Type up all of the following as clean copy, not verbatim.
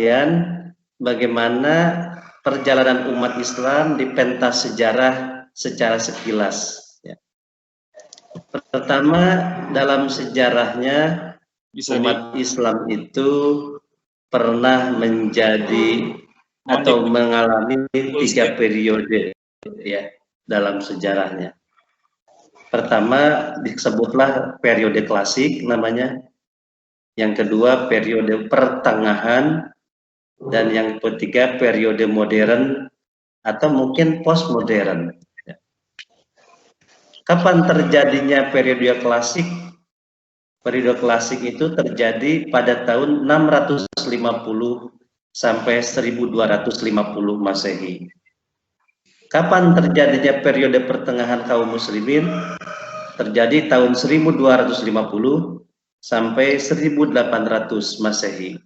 sekalian, bagaimana perjalanan umat Islam di pentas sejarah secara sekilas. Ya. Pertama, dalam sejarahnya umat Islam itu pernah menjadi atau mengalami 3 periode ya dalam sejarahnya. Pertama disebutlah periode klasik namanya, yang kedua periode pertengahan, dan yang ketiga periode modern atau mungkin postmodern. Kapan terjadinya periode klasik? Periode klasik itu terjadi pada tahun 650 sampai 1250 Masehi. Kapan terjadinya periode pertengahan kaum muslimin? Terjadi tahun 1250 sampai 1800 Masehi.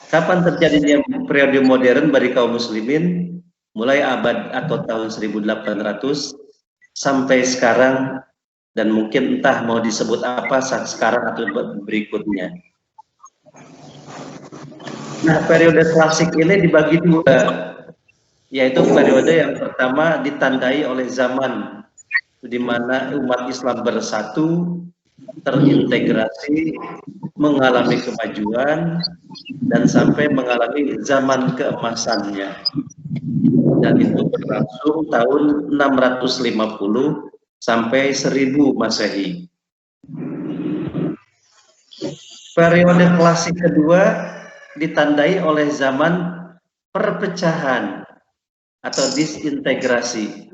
Kapan terjadinya periode modern bagi kaum muslimin? Mulai abad atau tahun 1800 sampai sekarang, dan mungkin entah mau disebut apa saat sekarang atau berikutnya. Nah, periode klasik ini dibagi dua, yaitu periode yang pertama ditandai oleh zaman di mana umat Islam bersatu, terintegrasi, mengalami kemajuan, dan sampai mengalami zaman keemasannya. Dan itu berlangsung tahun 650 sampai 1000 Masehi. Periode klasik kedua ditandai oleh zaman perpecahan atau disintegrasi,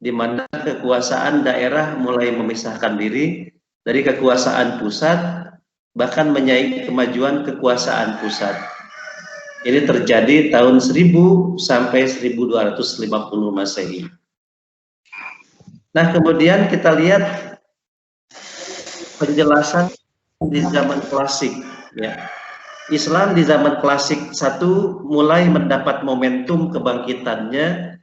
di mana kekuasaan daerah mulai memisahkan diri dari kekuasaan pusat, bahkan menyaingi kemajuan kekuasaan pusat. Ini terjadi tahun 1000 sampai 1250 Masehi. Nah, kemudian kita lihat penjelasan di zaman klasik ya. Islam di zaman klasik satu mulai mendapat momentum kebangkitannya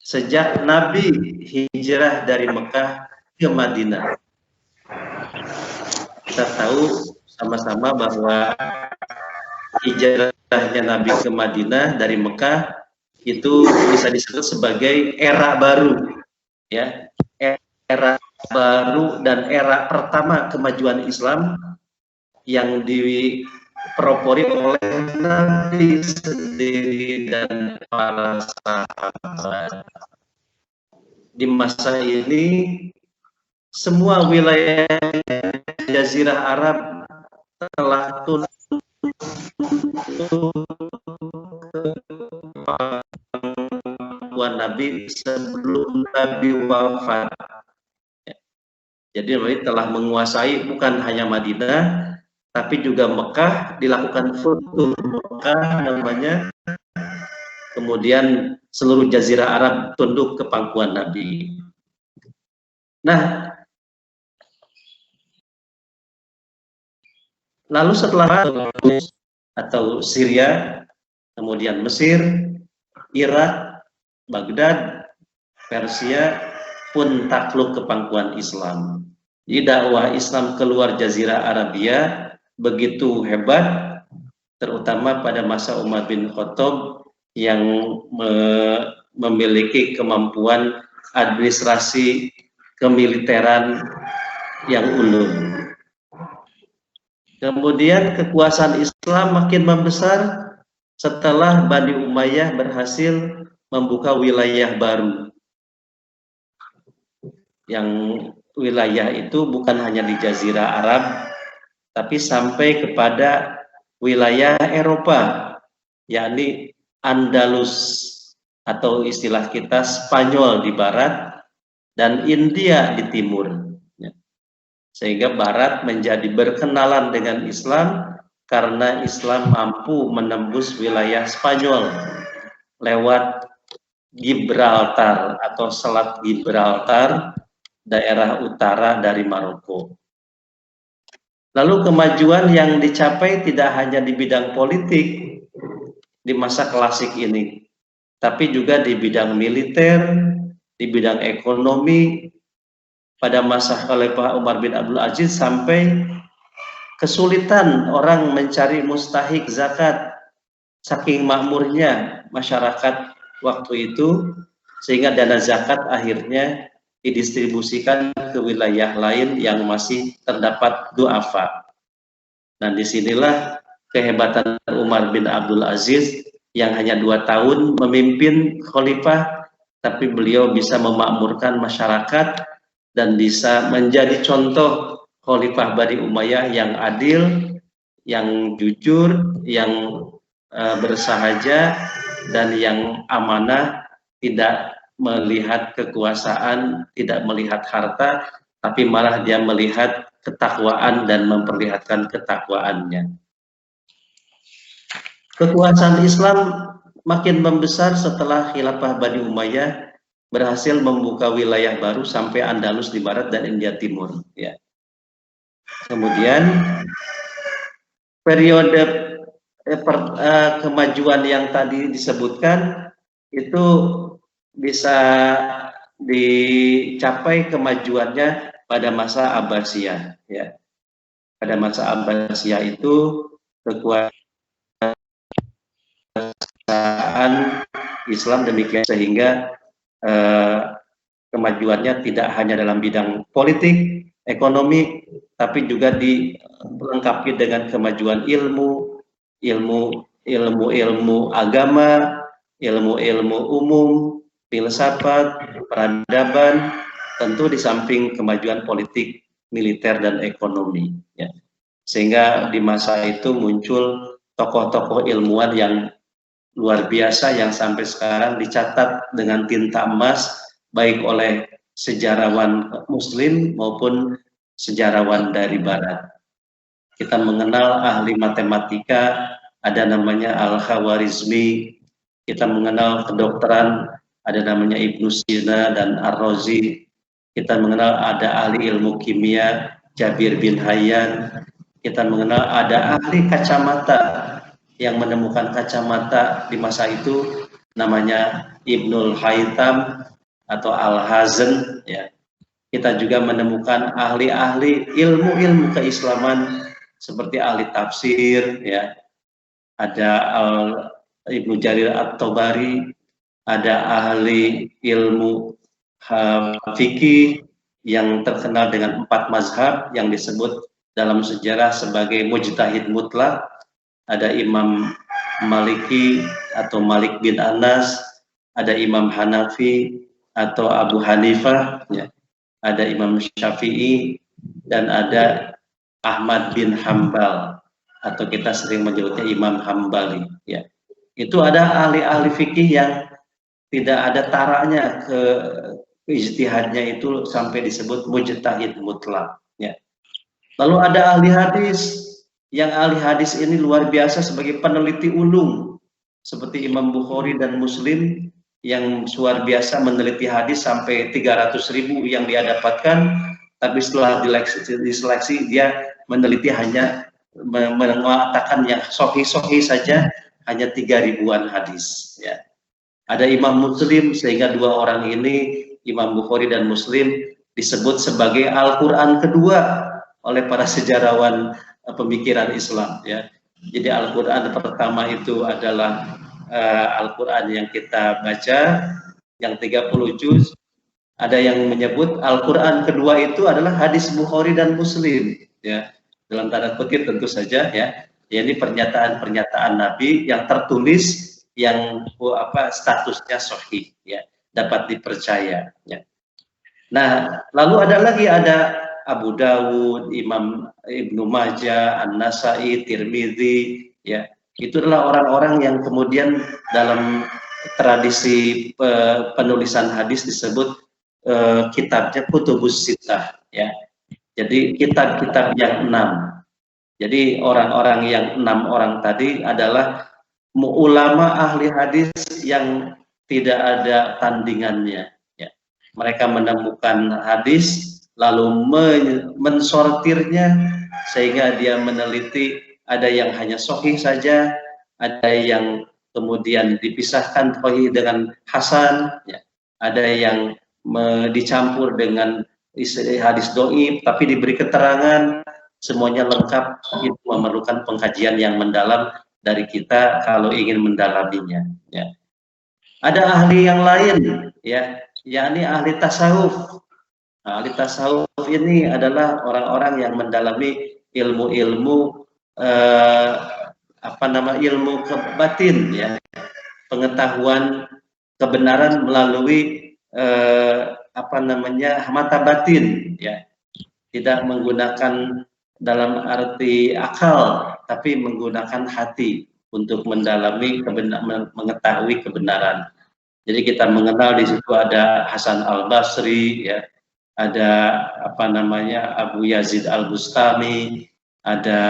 sejak Nabi hijrah dari Mekah ke Madinah. Kita tahu sama-sama bahwa hijrahnya Nabi ke Madinah dari Mekah itu bisa disebut sebagai era baru ya, era baru dan era pertama kemajuan Islam yang diperopori oleh Nabi sendiri dan para sahabat. Di masa ini semua wilayah Jazirah Arab telah tunduk Nabi sebelum Nabi wafat. Jadi Nabi telah menguasai bukan hanya Madinah, tapi juga Mekah, dilakukan futuh Mekah namanya. Kemudian seluruh Jazirah Arab tunduk ke pangkuan Nabi. Nah, lalu setelah atau Syria, kemudian Mesir, Irak, Baghdad, Persia pun takluk ke pangkuan Islam. Jadi dakwah Islam keluar Jazirah Arabia begitu hebat, terutama pada masa Umar bin Khattab yang memiliki kemampuan administrasi kemiliteran yang ulung. Kemudian kekuasaan Islam makin membesar setelah Bani Umayyah berhasil membuka wilayah baru. Yang wilayah itu bukan hanya di Jazirah Arab, tapi sampai kepada wilayah Eropa, yakni Andalus atau istilah kita Spanyol di barat dan India di timur. Sehingga barat menjadi berkenalan dengan Islam karena Islam mampu menembus wilayah Spanyol lewat Gibraltar atau Selat Gibraltar, daerah utara dari Maroko. Lalu kemajuan yang dicapai tidak hanya di bidang politik di masa klasik ini, tapi juga di bidang militer, di bidang ekonomi. Pada masa Khalifah Umar bin Abdul Aziz sampai kesulitan orang mencari mustahik zakat saking makmurnya masyarakat waktu itu, sehingga dana zakat akhirnya didistribusikan ke wilayah lain yang masih terdapat duafa. Nah, disinilah kehebatan Umar bin Abdul Aziz yang hanya 2 tahun memimpin khalifah, tapi beliau bisa memakmurkan masyarakat dan bisa menjadi contoh khalifah Bani Umayyah yang adil, yang jujur, yang bersahaja, dan yang amanah, tidak melihat kekuasaan, tidak melihat harta, tapi malah dia melihat ketakwaan dan memperlihatkan ketakwaannya. Kekuasaan Islam makin membesar setelah Khilafah Bani Umayyah berhasil membuka wilayah baru sampai Andalus di barat dan India Timur. Ya. Kemudian periode kemajuan yang tadi disebutkan itu bisa dicapai kemajuannya pada masa Abbasiyah. Ya. Pada masa Abbasiyah itu kekuasaan Islam demikian sehingga kemajuannya tidak hanya dalam bidang politik, ekonomi, tapi juga dilengkapi dengan kemajuan ilmu agama, ilmu umum, filsafat, peradaban, tentu di samping kemajuan politik, militer, dan ekonomi. Ya. Sehingga di masa itu muncul tokoh-tokoh ilmuwan yang luar biasa yang sampai sekarang dicatat dengan tinta emas baik oleh sejarawan Muslim maupun sejarawan dari Barat. Kita mengenal ahli matematika, ada namanya Al-Khawarizmi. Kita mengenal kedokteran, ada namanya Ibnu Sina dan Ar-Razi. Kita mengenal ada ahli ilmu kimia, Jabir bin Hayyan. Kita mengenal ada ahli kacamata yang menemukan kacamata di masa itu, namanya Ibnul Haytham atau Al-Hazan. Ya. Kita juga menemukan ahli-ahli ilmu keislaman seperti ahli tafsir, ya. Ada Ibnu Jarir At-Tabari, ada ahli ilmu fikih yang terkenal dengan 4 mazhab yang disebut dalam sejarah sebagai mujtahid mutlak. Ada Imam Maliki atau Malik bin Anas, ada Imam Hanafi atau Abu Hanifah, ya. Ada Imam Syafi'i, dan ada Ahmad bin Hambal atau kita sering menyebutnya Imam Hambali. Ya. Itu ada ahli-ahli fikih yang tidak ada taraknya ke ijtihadnya itu sampai disebut mujtahid mutlak. Ya. Lalu ada ahli hadis, yang ahli hadis ini luar biasa sebagai peneliti ulum seperti Imam Bukhari dan Muslim yang luar biasa meneliti hadis sampai 300.000 yang dia dapatkan, tapi setelah diseleksi dia meneliti hanya mengatakan yang sahih saja hanya 3.000-an hadis. Ya. Ada Imam Muslim, sehingga 2 orang ini Imam Bukhari dan Muslim disebut sebagai Al-Quran kedua oleh para sejarawan pemikiran Islam. Ya. Jadi Al-Quran pertama itu adalah Al-Quran yang kita baca, yang 30 juz. Ada yang menyebut Al-Quran kedua itu adalah hadis Bukhari dan Muslim. Ya. Dalam tanda kutip tentu saja, ya. Ini pernyataan-pernyataan Nabi yang tertulis, yang statusnya sahih, ya, dapat dipercaya. Ya. Nah, lalu ada Abu Dawud, Imam Ibnu Majah, An-Nasai, Tirmidzi, ya. Itu adalah orang-orang yang kemudian dalam tradisi penulisan hadis disebut kitabnya Kutubus Sittah, ya. Jadi kitab-kitab yang 6. Jadi orang-orang yang 6 orang tadi adalah ulama ahli hadis yang tidak ada tandingannya, ya. Mereka menemukan hadis lalu mensortirnya sehingga dia meneliti, ada yang hanya sahih saja, ada yang kemudian dipisahkan sahih dengan hasan, ya. Ada yang dicampur dengan hadis dhaif tapi diberi keterangan, semuanya lengkap. Itu memerlukan pengkajian yang mendalam dari kita kalau ingin mendalaminya. Ya. Ada ahli yang lain, ya, yakni ahli tasawuf. Nah, ahli tasawuf ini adalah orang-orang yang mendalami ilmu-ilmu ilmu batin, ya, pengetahuan kebenaran melalui mata batin, ya, tidak menggunakan dalam arti akal, tapi menggunakan hati untuk mendalami mengetahui kebenaran. Jadi kita mengenal di situ ada Hasan Al-Basri, ya, ada Abu Yazid Al-Bustami, ada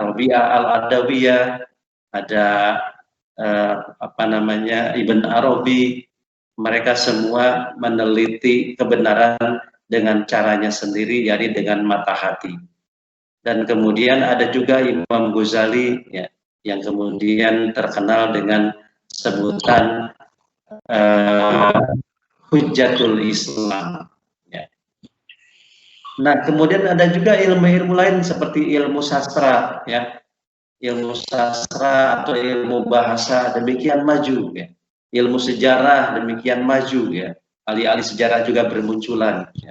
Rabi'ah Al-Adawiyah, ada Ibn Arabi. Mereka semua meneliti kebenaran dengan caranya sendiri, yakni dengan mata hati. Dan kemudian ada juga Imam Ghazali, ya, yang kemudian terkenal dengan sebutan Hujjatul Islam. Ya. Nah, kemudian ada juga ilmu-ilmu lain seperti ilmu sastra, ya, ilmu sastra atau ilmu bahasa demikian maju, ya. Ilmu sejarah demikian maju, ya. Ahli-ahli sejarah juga bermunculan. Ya.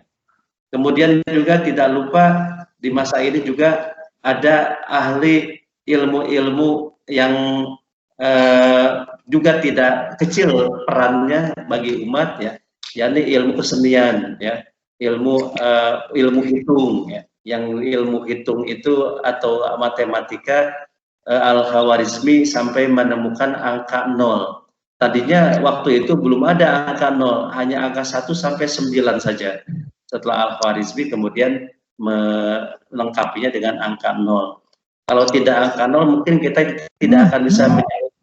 Kemudian juga tidak lupa di masa ini juga ada ahli ilmu-ilmu yang juga tidak kecil perannya bagi umat, ya, yakni ilmu kesenian, ya, ilmu hitung, ya. Yang ilmu hitung itu atau matematika Al-Khawarizmi sampai menemukan angka 0. Tadinya waktu itu belum ada angka 0, hanya angka 1 sampai 9 saja. Setelah Al-Khawarizmi kemudian melengkapinya dengan angka 0. Kalau tidak angka 0 mungkin kita tidak akan bisa menjawab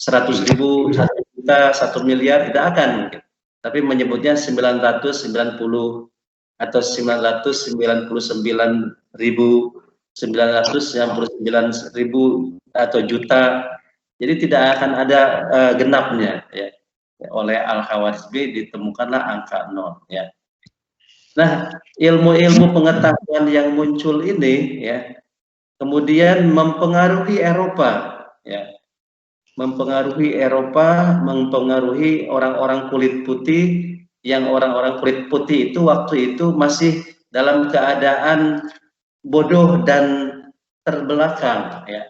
100.000, 1 juta, 1 miliar, tidak akan mungkin. Tapi menyebutnya 990 atau 999.999.000 atau juta. Jadi tidak akan ada genapnya, ya. Oleh Al-Khawarizmi ditemukanlah angka 0, ya. Nah, ilmu-ilmu pengetahuan yang muncul ini, ya, kemudian mempengaruhi Eropa, ya. Mempengaruhi Eropa, mempengaruhi orang-orang kulit putih, yang orang-orang kulit putih itu waktu itu masih dalam keadaan bodoh dan terbelakang, ya.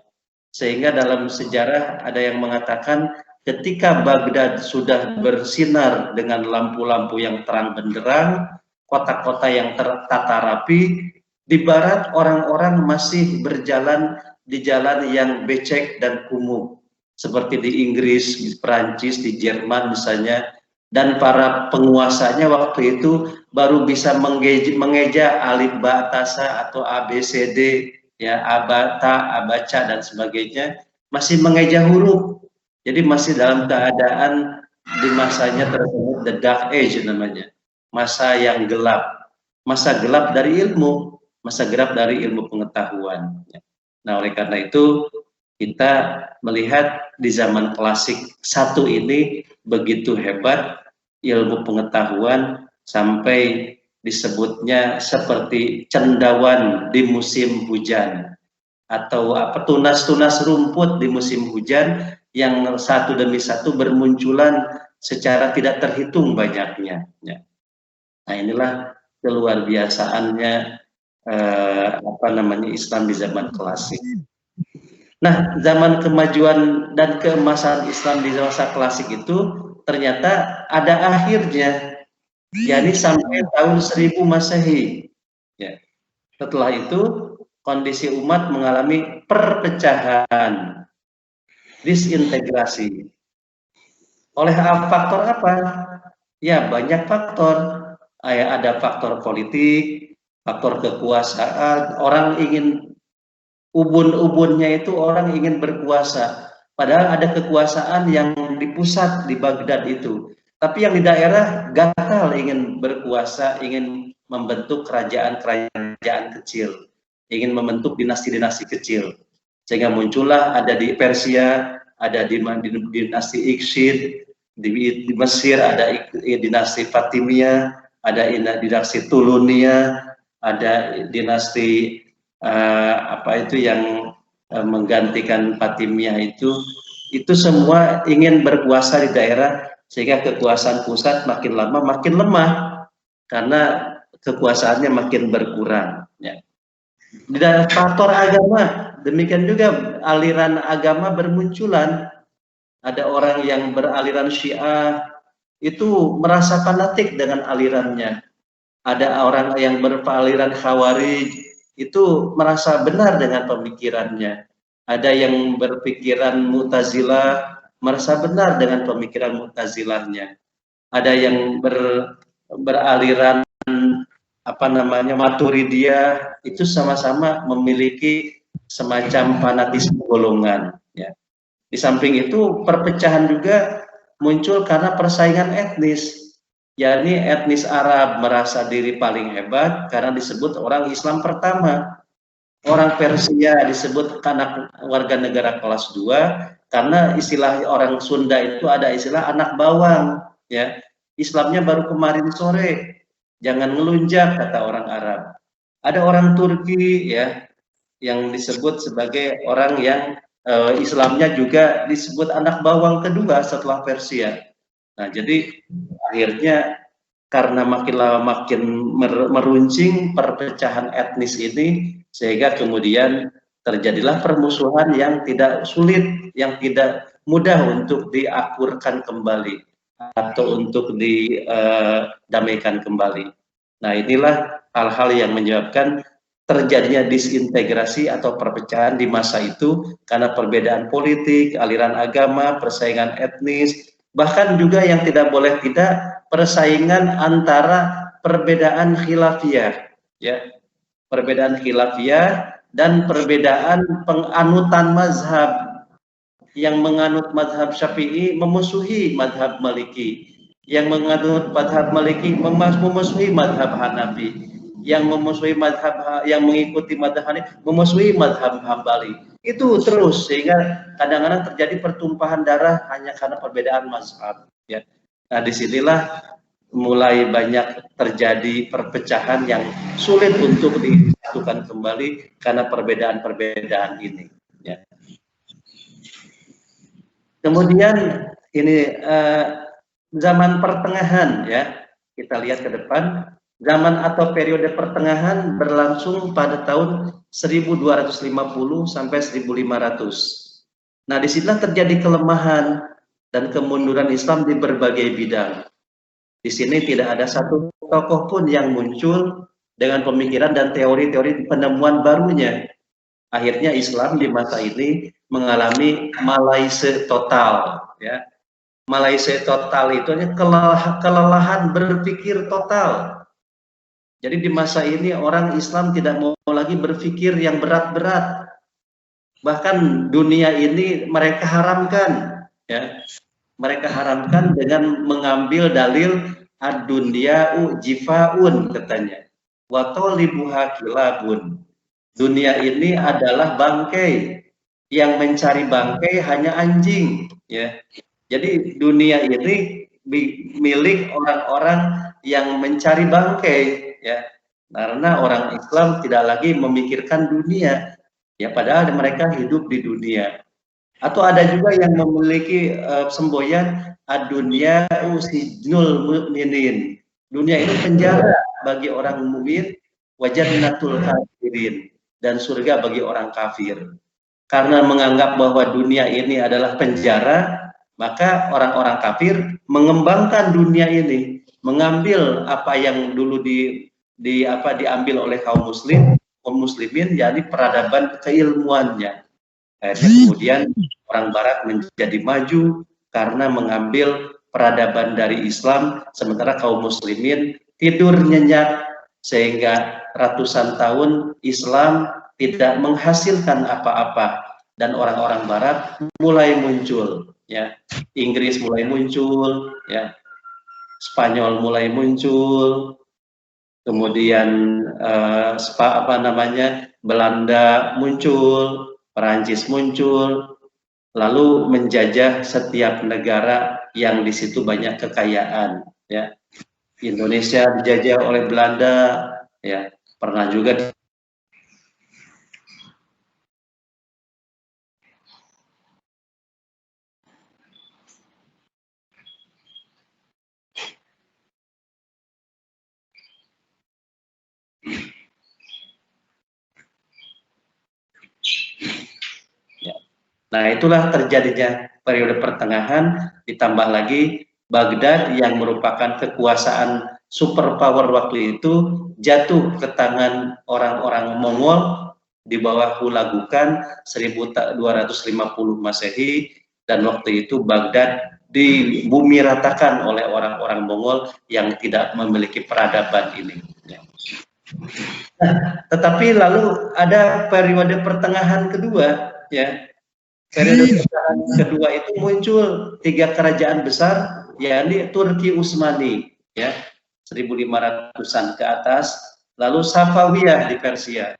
Sehingga dalam sejarah ada yang mengatakan ketika Baghdad sudah bersinar dengan lampu-lampu yang terang benderang, kota-kota yang tertata rapi, di barat orang-orang masih berjalan di jalan yang becek dan kumuh, seperti di Inggris, di Perancis, di Jerman misalnya, dan para penguasanya waktu itu baru bisa mengeja alif ba ta sa atau ABCD, ya, abata, abaca dan sebagainya, masih mengeja huruf. Jadi masih dalam keadaan di masanya tersebut the dark age namanya, masa yang gelap, masa gelap dari ilmu, masa gelap dari ilmu pengetahuan. Nah, oleh karena itu kita melihat di zaman klasik satu ini begitu hebat ilmu pengetahuan sampai disebutnya seperti cendawan di musim hujan, atau tunas-tunas rumput di musim hujan yang satu demi satu bermunculan secara tidak terhitung banyaknya. Nah, inilah keluar biasaannya Islam di zaman klasik. Nah, zaman kemajuan dan keemasan Islam di masa klasik itu ternyata ada akhirnya, yakni sampai tahun 1000 Masehi. Ya. Setelah itu kondisi umat mengalami perpecahan, disintegrasi. Oleh faktor apa? Ya, banyak faktor. Ada faktor politik, faktor kekuasaan. Orang ingin ubun-ubunnya itu orang ingin berkuasa. Padahal ada kekuasaan yang di pusat di Baghdad itu. Tapi yang di daerah gagal ingin berkuasa, ingin membentuk kerajaan-kerajaan kecil, ingin membentuk dinasti-dinasti kecil. Sehingga muncullah ada di Persia, ada di dinasti Ikhshid, di Mesir ada dinasti Fatimiyah, ada dinasti Tulunia, ada dinasti yang menggantikan Fatimiyah itu semua ingin berkuasa di daerah sehingga kekuasaan pusat makin lama makin lemah karena kekuasaannya makin berkurang. Ya. Dan faktor agama, demikian juga aliran agama bermunculan. Ada orang yang beraliran Syiah itu merasa fanatik dengan alirannya. Ada orang yang beraliran Khawarij itu merasa benar dengan pemikirannya. Ada yang berpikiran Mu'tazilah merasa benar dengan pemikiran Mu'tazilahnya. Ada yang beraliran Maturidiyah, itu sama-sama memiliki semacam fanatisme golongan. Ya. Di samping itu perpecahan juga muncul karena persaingan etnis, yakni etnis Arab merasa diri paling hebat karena disebut orang Islam pertama. Orang Persia disebut anak warga negara kelas 2 karena istilah orang Sunda itu ada istilah anak bawang, ya. Islamnya baru kemarin sore, jangan ngelunjak kata orang Arab. Ada orang Turki, ya, yang disebut sebagai orang yang Islamnya juga disebut anak bawang kedua setelah Persia. Nah, jadi akhirnya karena makin lama makin meruncing perpecahan etnis ini, sehingga kemudian terjadilah permusuhan yang tidak sulit, yang tidak mudah untuk diakurkan kembali atau untuk didamaikan kembali. Nah, inilah hal-hal yang menyebabkan terjadinya disintegrasi atau perpecahan di masa itu karena perbedaan politik, aliran agama, persaingan etnis, bahkan juga yang tidak boleh tidak persaingan antara perbedaan khilafiyah, ya, perbedaan khilafiyah dan perbedaan penganutan mazhab. Yang menganut mazhab Syafi'i memusuhi mazhab Maliki, yang menganut mazhab Maliki memusuhi mazhab Hanafi, yang memusuhi mazhab yang mengikuti mazhab Hanafi memusuhi mazhab Hambali. Itu terus sehingga kadang-kadang terjadi pertumpahan darah hanya karena perbedaan mazhab. Ya. Nah, disinilah mulai banyak terjadi perpecahan yang sulit untuk disatukan kembali karena perbedaan-perbedaan ini. Ya. Kemudian ini zaman pertengahan, ya, kita lihat ke depan, zaman atau periode pertengahan berlangsung pada tahun 1250 sampai 1500. Nah, disinilah terjadi kelemahan dan kemunduran Islam di berbagai bidang. Di sini tidak ada satu tokoh pun yang muncul dengan pemikiran dan teori-teori penemuan barunya. Akhirnya Islam di masa ini mengalami malaise total, ya. Malaise total itu kelelahan berpikir total. Jadi di masa ini orang Islam tidak mau lagi berpikir yang berat-berat. Bahkan dunia ini mereka haramkan, ya. Mereka haramkan dengan mengambil dalil ad-dunya'u jifaun katanya. Wa talibuha kilabun. Dunia ini adalah bangkai, yang mencari bangkai hanya anjing, ya. Jadi dunia ini milik orang-orang yang mencari bangkai, ya. Karena orang Islam tidak lagi memikirkan dunia, ya, padahal mereka hidup di dunia. Atau ada juga yang memiliki semboyan ad-dunya sijnul mu'minin. Dunia itu penjara bagi orang mukmin, wa jannatul kafirin, dan surga bagi orang kafir. Karena menganggap bahwa dunia ini adalah penjara, maka orang-orang kafir mengembangkan dunia ini, mengambil apa yang dulu diambil oleh kaum muslimin, yakni peradaban keilmuannya. Kemudian orang barat menjadi maju karena mengambil peradaban dari Islam, sementara kaum muslimin tidur nyenyak sehingga ratusan tahun Islam tidak menghasilkan apa-apa dan orang-orang barat mulai muncul, ya. Inggris mulai muncul, ya. Spanyol mulai muncul, kemudian Belanda muncul, Perancis muncul, lalu menjajah setiap negara yang di situ banyak kekayaan, ya. Indonesia dijajah oleh Belanda, ya. Pernah juga Nah, itulah terjadinya periode pertengahan, ditambah lagi Baghdad yang merupakan kekuasaan superpower waktu itu jatuh ke tangan orang-orang Mongol di bawah Hulagukan 1250 Masehi, dan waktu itu Baghdad dibumi ratakan oleh orang-orang Mongol yang tidak memiliki peradaban ini. Tetapi lalu ada periode pertengahan kedua, ya. Periode pertengahan kedua itu muncul 3 kerajaan besar, yakni Turki Utsmani, ya, 1500-an ke atas, lalu Safawiyah di Persia,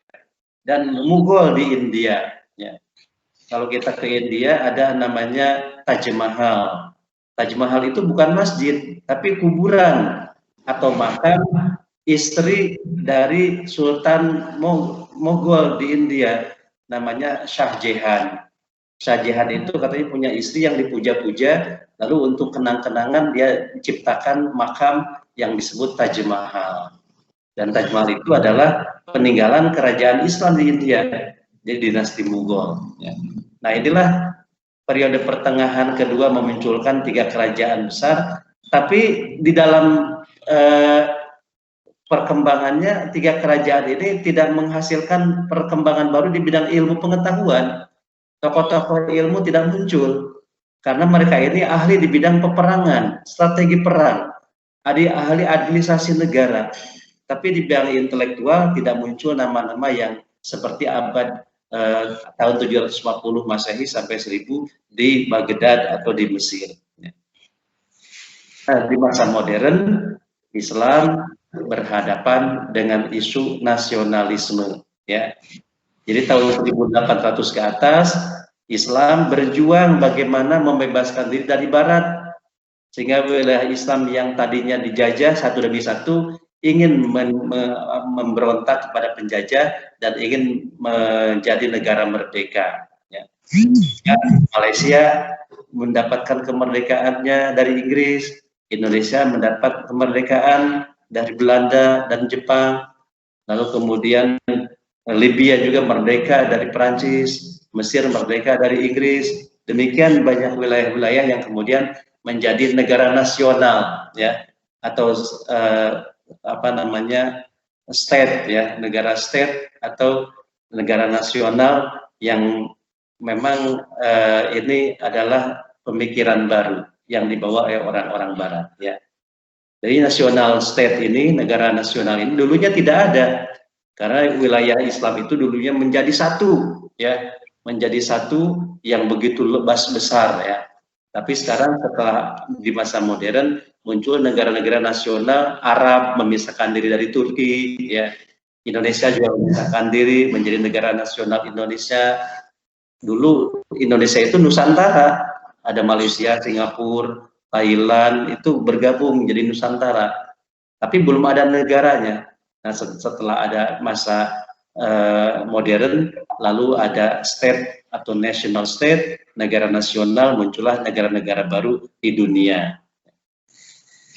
dan Mughal di India. Ya. Kalau kita ke India ada namanya Taj Mahal. Taj Mahal itu bukan masjid, tapi kuburan atau makam istri dari Sultan Mughal di India, namanya Shah Jahan. Shah Jahan itu katanya punya istri yang dipuja-puja, lalu untuk kenang-kenangan dia ciptakan makam yang disebut Taj Mahal. Dan Taj Mahal itu adalah peninggalan kerajaan Islam di India, jadi dinasti Mughal. Ya. Nah, inilah periode pertengahan kedua memunculkan 3 kerajaan besar, tapi di dalam perkembangannya 3 kerajaan ini tidak menghasilkan perkembangan baru di bidang ilmu pengetahuan. Tokoh-tokoh ilmu tidak muncul karena mereka ini ahli di bidang peperangan, strategi perang, ahli administrasi negara. Tapi di bidang intelektual tidak muncul nama-nama yang seperti abad tahun 750 Masehi sampai 1000 di Baghdad atau di Mesir. Nah, di masa modern Islam berhadapan dengan isu nasionalisme, ya. Jadi tahun 1800 ke atas Islam berjuang bagaimana membebaskan diri dari Barat, sehingga wilayah Islam yang tadinya dijajah satu demi satu ingin memberontak kepada penjajah dan ingin menjadi negara merdeka. Ya. Malaysia mendapatkan kemerdekaannya dari Inggris, Indonesia mendapat kemerdekaan dari Belanda dan Jepang, lalu kemudian Libya juga merdeka dari Perancis, Mesir merdeka dari Inggris. Demikian banyak wilayah-wilayah yang kemudian menjadi negara nasional, ya, atau apa namanya, state, ya, negara state atau negara nasional yang memang ini adalah pemikiran baru yang dibawa oleh orang-orang Barat, ya. Jadi national state ini, negara nasional ini dulunya tidak ada, karena wilayah Islam itu dulunya menjadi satu, ya, menjadi satu yang begitu luas besar, ya. Tapi sekarang setelah di masa modern muncul negara-negara nasional, Arab memisahkan diri dari Turki, ya. Indonesia juga memisahkan diri menjadi negara nasional Indonesia. Dulu Indonesia itu Nusantara, ada Malaysia, Singapura, Thailand itu bergabung menjadi Nusantara, tapi belum ada negaranya. Nah, setelah ada masa modern, lalu ada state atau national state, negara nasional, muncullah negara-negara baru di dunia.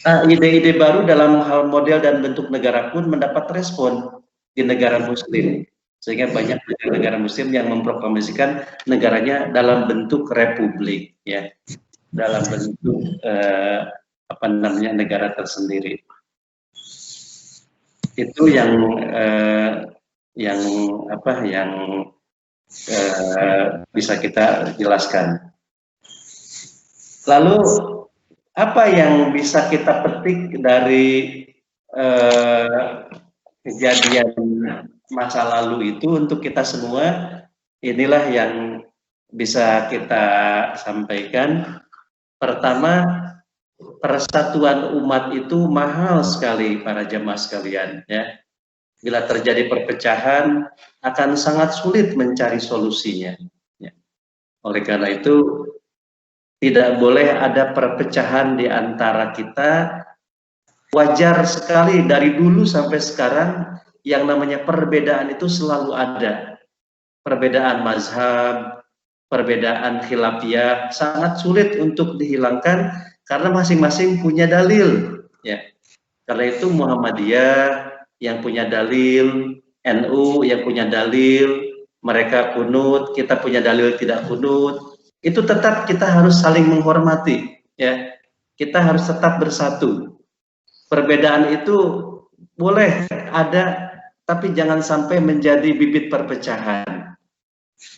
Nah, ide-ide baru dalam hal model dan bentuk negara pun mendapat respon di negara Muslim, sehingga banyak negara Muslim yang memproklamasikan negaranya dalam bentuk republik, ya, dalam bentuk apa namanya, negara tersendiri. Itu yang bisa kita jelaskan. Lalu apa yang bisa kita petik dari kejadian masa lalu itu untuk kita semua? Inilah yang bisa kita sampaikan. Pertama, persatuan umat itu mahal sekali para jemaah sekalian, ya. Bila terjadi perpecahan akan sangat sulit mencari solusinya, ya. Oleh karena itu tidak boleh ada perpecahan di antara kita. Wajar sekali dari dulu sampai sekarang yang namanya perbedaan itu selalu ada. Perbedaan mazhab, perbedaan khilafiyah sangat sulit untuk dihilangkan karena masing-masing punya dalil, ya. Karena itu Muhammadiyah yang punya dalil, NU yang punya dalil, mereka kunut, kita punya dalil tidak kunut, itu tetap kita harus saling menghormati, ya. Kita harus tetap bersatu. Perbedaan itu boleh ada, tapi jangan sampai menjadi bibit perpecahan.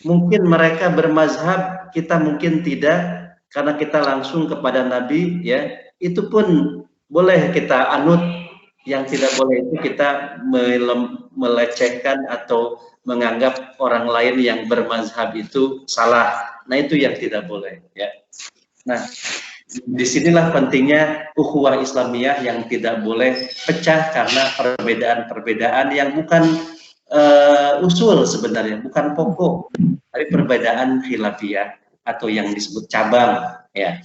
Mungkin mereka bermazhab, kita mungkin tidak, karena kita langsung kepada Nabi, ya. Itu pun boleh kita anut. Yang tidak boleh itu kita melecehkan atau menganggap orang lain yang bermazhab itu salah. Nah, itu yang tidak boleh, ya. Nah, disinilah pentingnya ukhuwah Islamiyah yang tidak boleh pecah karena perbedaan-perbedaan yang bukan usul sebenarnya, bukan pokok, tapi perbedaan khilafiyah atau yang disebut cabang, ya.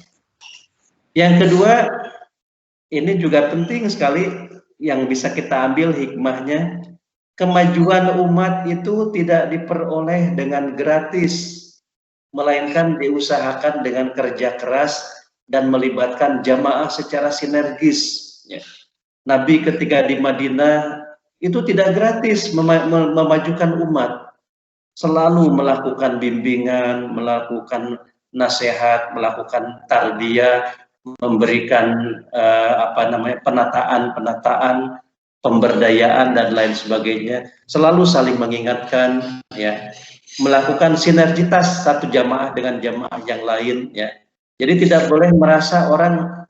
Yang kedua, ini juga penting sekali yang bisa kita ambil hikmahnya, kemajuan umat itu tidak diperoleh dengan gratis, melainkan diusahakan dengan kerja keras dan melibatkan jamaah secara sinergis. Ya. Nabi ketika di Madinah itu tidak gratis memajukan umat, selalu melakukan bimbingan, melakukan nasihat, melakukan tarbiyah, memberikan penataan, pemberdayaan dan lain sebagainya, selalu saling mengingatkan, ya, melakukan sinergitas satu jamaah dengan jamaah yang lain, ya. Jadi tidak boleh merasa orang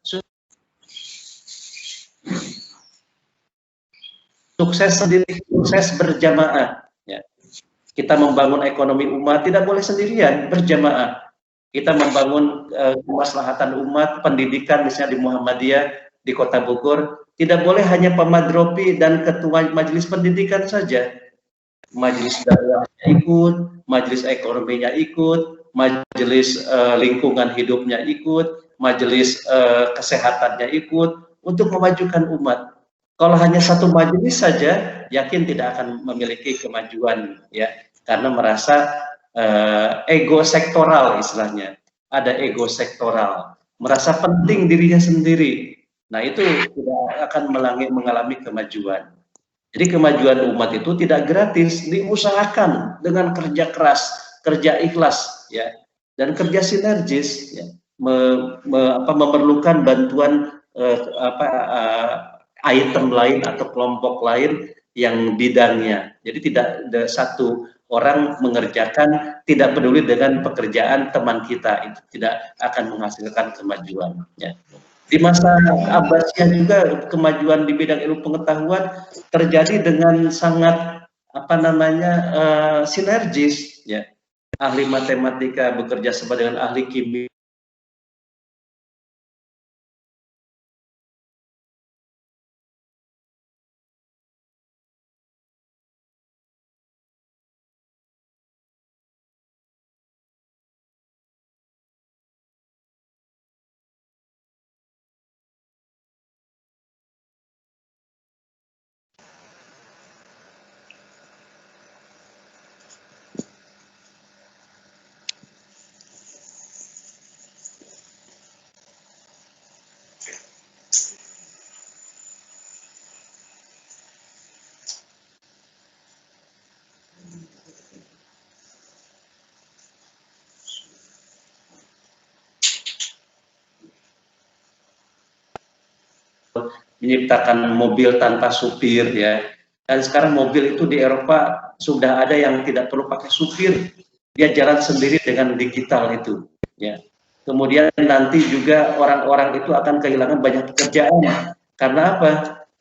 sukses sendiri, sukses berjamaah, ya. Kita membangun ekonomi umat tidak boleh sendirian, berjamaah. Kita membangun kemaslahatan umat, pendidikan misalnya di Muhammadiyah di Kota Bogor, tidak boleh hanya pemadropi dan ketua majelis pendidikan saja. Majelis dakwahnya ikut, majelis ekonominya ikut, majelis lingkungan hidupnya ikut, majelis kesehatannya ikut untuk memajukan umat. Kalau hanya satu majelis saja, yakin tidak akan memiliki kemajuan, ya, karena merasa ego sektoral istilahnya, ada ego sektoral, merasa penting dirinya sendiri. Nah, itu tidak akan mengalami kemajuan. Jadi kemajuan umat itu tidak gratis, diusahakan dengan kerja keras, kerja ikhlas, ya, dan kerja sinergis, ya, memerlukan bantuan item lain atau kelompok lain yang bidangnya. Jadi tidak ada satu orang mengerjakan tidak peduli dengan pekerjaan teman kita, itu tidak akan menghasilkan kemajuan, ya. Di masa Abbasiyah juga kemajuan di bidang ilmu pengetahuan terjadi dengan sangat sinergis, ya. Ahli matematika bekerja sama dengan ahli kimia, menciptakan mobil tanpa supir, ya. Dan sekarang mobil itu di Eropa sudah ada yang tidak perlu pakai supir, dia jalan sendiri dengan digital itu, ya. Kemudian nanti juga orang-orang itu akan kehilangan banyak pekerjaan. Karena apa?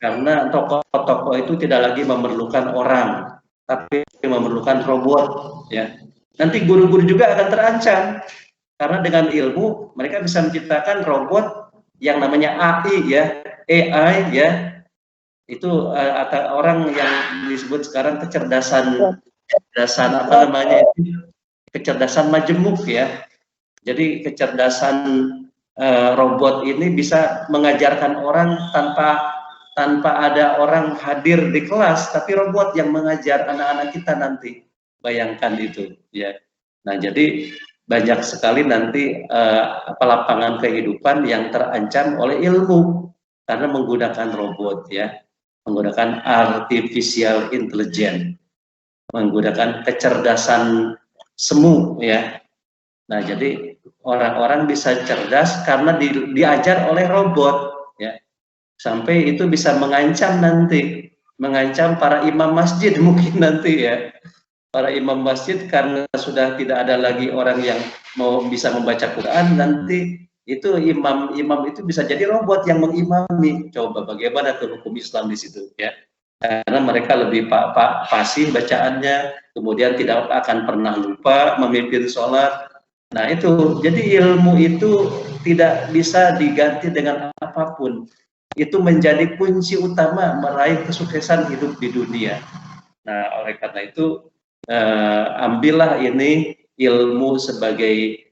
Karena toko-toko itu tidak lagi memerlukan orang, tapi memerlukan robot, ya. Nanti guru-guru juga akan terancam karena dengan ilmu mereka bisa menciptakan robot yang namanya AI, ya, AI, ya, itu orang yang disebut sekarang kecerdasan kecerdasan majemuk, ya. Jadi kecerdasan robot ini bisa mengajarkan orang tanpa ada orang hadir di kelas, tapi robot yang mengajar anak-anak kita nanti. Bayangkan itu, ya. Nah, jadi banyak sekali nanti lapangan kehidupan yang terancam oleh ilmu karena menggunakan robot, ya, menggunakan artificial intelligence. menggunakan kecerdasan semu ya. Nah, jadi orang-orang bisa cerdas karena diajar oleh robot ya. Sampai itu bisa mengancam nanti, mengancam para imam masjid mungkin nanti ya. Para imam masjid karena sudah tidak ada lagi orang yang mau bisa membaca Quran, nanti itu imam-imam itu bisa jadi robot yang mengimami. Coba bagaimana tuh hukum Islam di situ ya. Karena mereka lebih fasih bacaannya, kemudian tidak akan pernah lupa memimpin sholat. Nah itu, jadi ilmu itu tidak bisa diganti dengan apapun. Itu menjadi kunci utama meraih kesuksesan hidup di dunia. Nah, oleh karena itu ambillah ini ilmu sebagai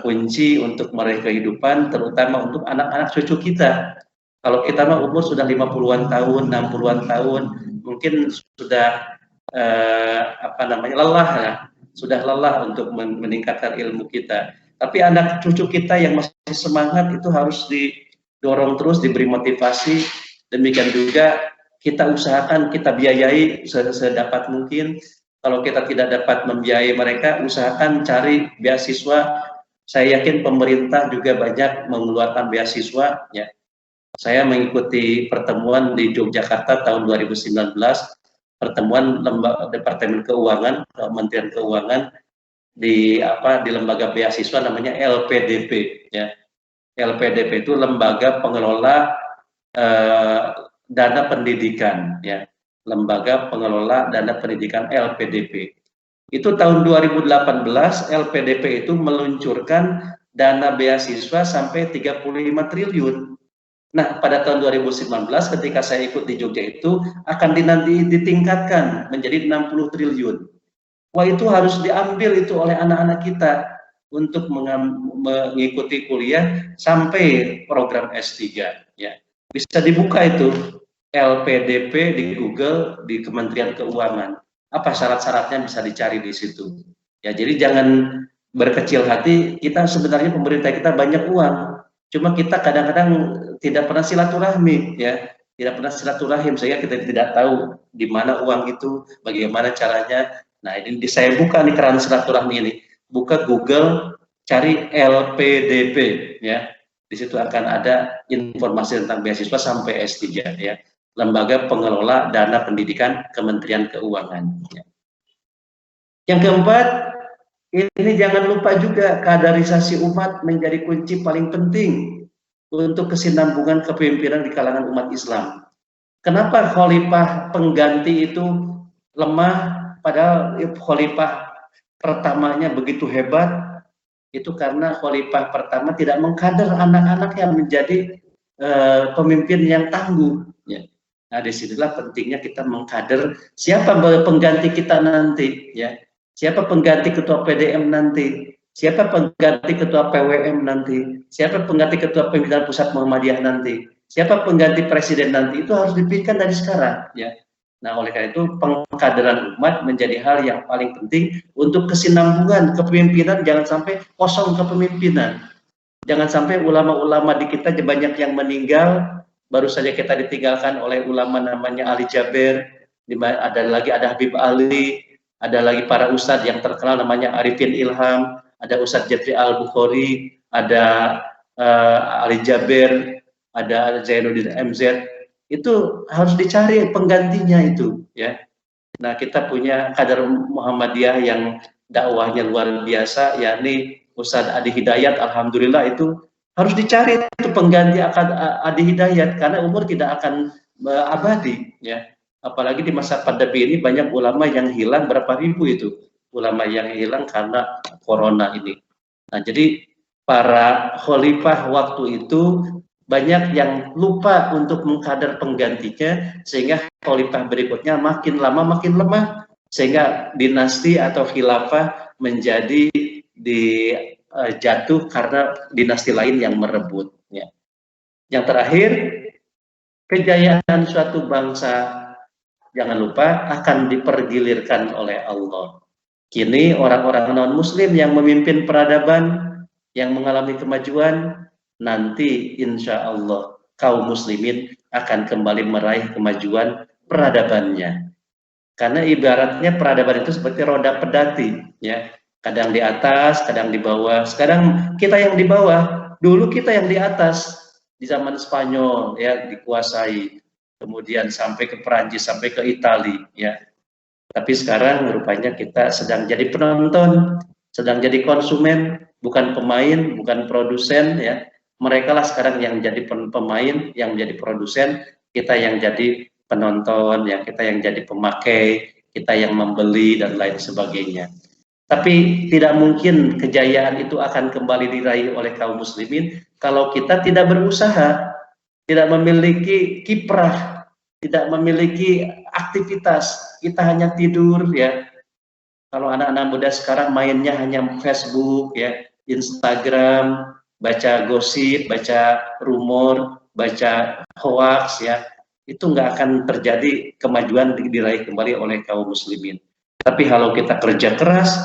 kunci untuk meraih kehidupan, terutama untuk anak-anak cucu kita. Kalau kita mah umur sudah 50-an tahun, 60-an tahun, mungkin sudah lelah ya, sudah lelah untuk meningkatkan ilmu kita. Tapi anak cucu kita yang masih semangat itu harus didorong terus, diberi motivasi. Demikian juga kita usahakan, kita biayai sedapat mungkin. Kalau kita tidak dapat membiayai mereka, usahakan cari beasiswa. Saya yakin pemerintah juga banyak mengeluarkan beasiswa ya. Saya mengikuti pertemuan di Yogyakarta tahun 2019, pertemuan Departemen Keuangan, Kementerian Keuangan di lembaga beasiswa namanya LPDP ya. LPDP itu lembaga pengelola dana pendidikan ya. Lembaga pengelola dana pendidikan LPDP. Itu tahun 2018 LPDP itu meluncurkan dana beasiswa sampai 35 triliun. Nah, pada tahun 2019 ketika saya ikut di Jogja itu akan ditingkatkan menjadi 60 triliun. Wah, itu harus diambil itu oleh anak-anak kita untuk mengikuti kuliah sampai program S3 ya. Bisa dibuka itu LPDP di Google di Kementerian Keuangan. Apa syarat-syaratnya bisa dicari di situ. Ya, jadi jangan berkecil hati, kita sebenarnya pemerintah kita banyak uang. Cuma kita kadang-kadang tidak pernah silaturahmi ya, tidak pernah silaturahim sehingga kita tidak tahu di mana uang itu, bagaimana caranya. Nah, ini saya buka nih keran silaturahmi ini. Buka Google, cari LPDP ya. Di situ akan ada informasi tentang beasiswa sampai S3 ya. Lembaga Pengelola Dana Pendidikan Kementerian Keuangan. Ya. Yang keempat, ini jangan lupa juga kaderisasi umat menjadi kunci paling penting untuk kesinambungan kepemimpinan di kalangan umat Islam. Kenapa khalifah pengganti itu lemah padahal khalifah pertamanya begitu hebat? Itu karena khalifah pertama tidak mengkader anak-anak yang menjadi pemimpin yang tangguh. Ya. Nah, disinilah pentingnya kita mengkader siapa pengganti kita nanti, ya. Siapa pengganti ketua PDM nanti, siapa pengganti ketua PWM nanti, siapa pengganti ketua pimpinan pusat Muhammadiyah nanti, siapa pengganti presiden nanti, itu harus dipikirkan dari sekarang, ya. Nah, oleh karena itu pengkaderan umat menjadi hal yang paling penting untuk kesinambungan kepemimpinan. Jangan sampai kosong kepemimpinan. Jangan sampai ulama-ulama di kita banyak yang meninggal. Baru saja kita ditinggalkan oleh ulama namanya Ali Jaber, ada Habib Ali, ada lagi para ustadz yang terkenal namanya Arifin Ilham, ada Ustadz Jafri Al-Bukhari, ada Ali Jaber, ada Zainuddin MZ. Itu harus dicari penggantinya itu ya. Nah, kita punya kader Muhammadiyah yang dakwahnya luar biasa, yakni Ustadz Adi Hidayat. Alhamdulillah itu harus dicari itu pengganti Adi Hidayat karena umur tidak akan abadi ya. Apalagi di masa pandemi ini banyak ulama yang hilang, berapa ribu itu ulama yang hilang karena corona ini. Nah, jadi para khalifah waktu itu banyak yang lupa untuk mengkader penggantinya sehingga khalifah berikutnya makin lama makin lemah sehingga dinasti atau khilafah menjadi jatuh karena dinasti lain yang merebut. Ya. Yang terakhir, kejayaan suatu bangsa jangan lupa akan dipergilirkan oleh Allah. Kini orang-orang non-muslim yang memimpin peradaban, yang mengalami kemajuan, nanti insya Allah kaum muslimin akan kembali meraih kemajuan peradabannya. Karena ibaratnya peradaban itu seperti roda pedati, ya. Kadang di atas, kadang di bawah. Sekarang kita yang di bawah, dulu kita yang di atas. Di zaman Spanyol, ya, dikuasai. Kemudian sampai ke Perancis, sampai ke Italia, ya. Tapi sekarang rupanya kita sedang jadi penonton, sedang jadi konsumen, bukan pemain, bukan produsen, ya. Mereka lah sekarang yang jadi pemain, yang menjadi produsen, kita yang jadi penonton, ya, kita yang jadi pemakai, kita yang membeli dan lain sebagainya. Tapi tidak mungkin kejayaan itu akan kembali diraih oleh kaum muslimin kalau kita tidak berusaha, tidak memiliki kiprah, tidak memiliki aktivitas. Kita hanya tidur, ya. Kalau anak-anak muda sekarang mainnya hanya Facebook, ya, Instagram, baca gosip, baca rumor, baca hoax, ya, itu nggak akan terjadi kemajuan diraih kembali oleh kaum muslimin. Tapi kalau kita kerja keras,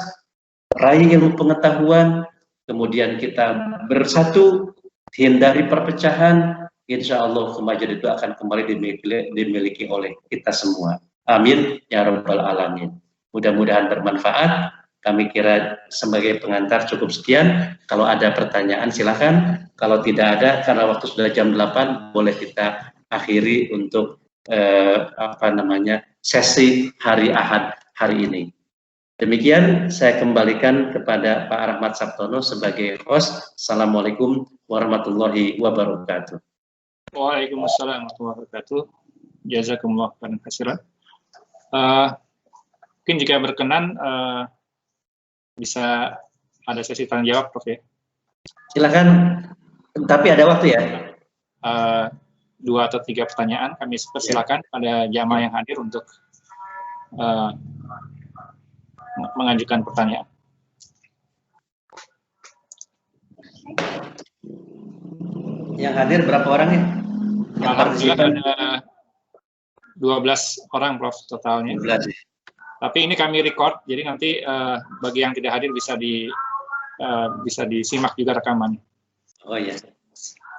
raih ilmu pengetahuan, kemudian kita bersatu, hindari perpecahan, insya Allah kemajuan itu akan kembali dimiliki oleh kita semua. Amin ya rabbal alamin. Mudah-mudahan bermanfaat. Kami kira sebagai pengantar cukup sekian. Kalau ada pertanyaan silakan. Kalau tidak ada, karena waktu sudah jam 8, boleh kita akhiri untuk sesi hari Ahad hari ini. Demikian saya kembalikan kepada Pak Rahmat Sabtono sebagai host. Assalamualaikum warahmatullahi wabarakatuh. Waalaikumsalam warahmatullahi wabarakatuh. Jazakumullah khairan katsiran. Mungkin jika berkenan bisa ada sesi tanya jawab, Prof, ya. Silakan, tapi ada waktu ya. 2 atau 3 pertanyaan kami persilakan pada jamaah yang hadir untuk mengajukan pertanyaan. Yang hadir berapa orang ya? Alhamdulillah ada 12 orang, Prof, totalnya. 12. Tapi ini kami record, jadi nanti bagi yang tidak hadir bisa disimak juga rekamannya. Oh iya.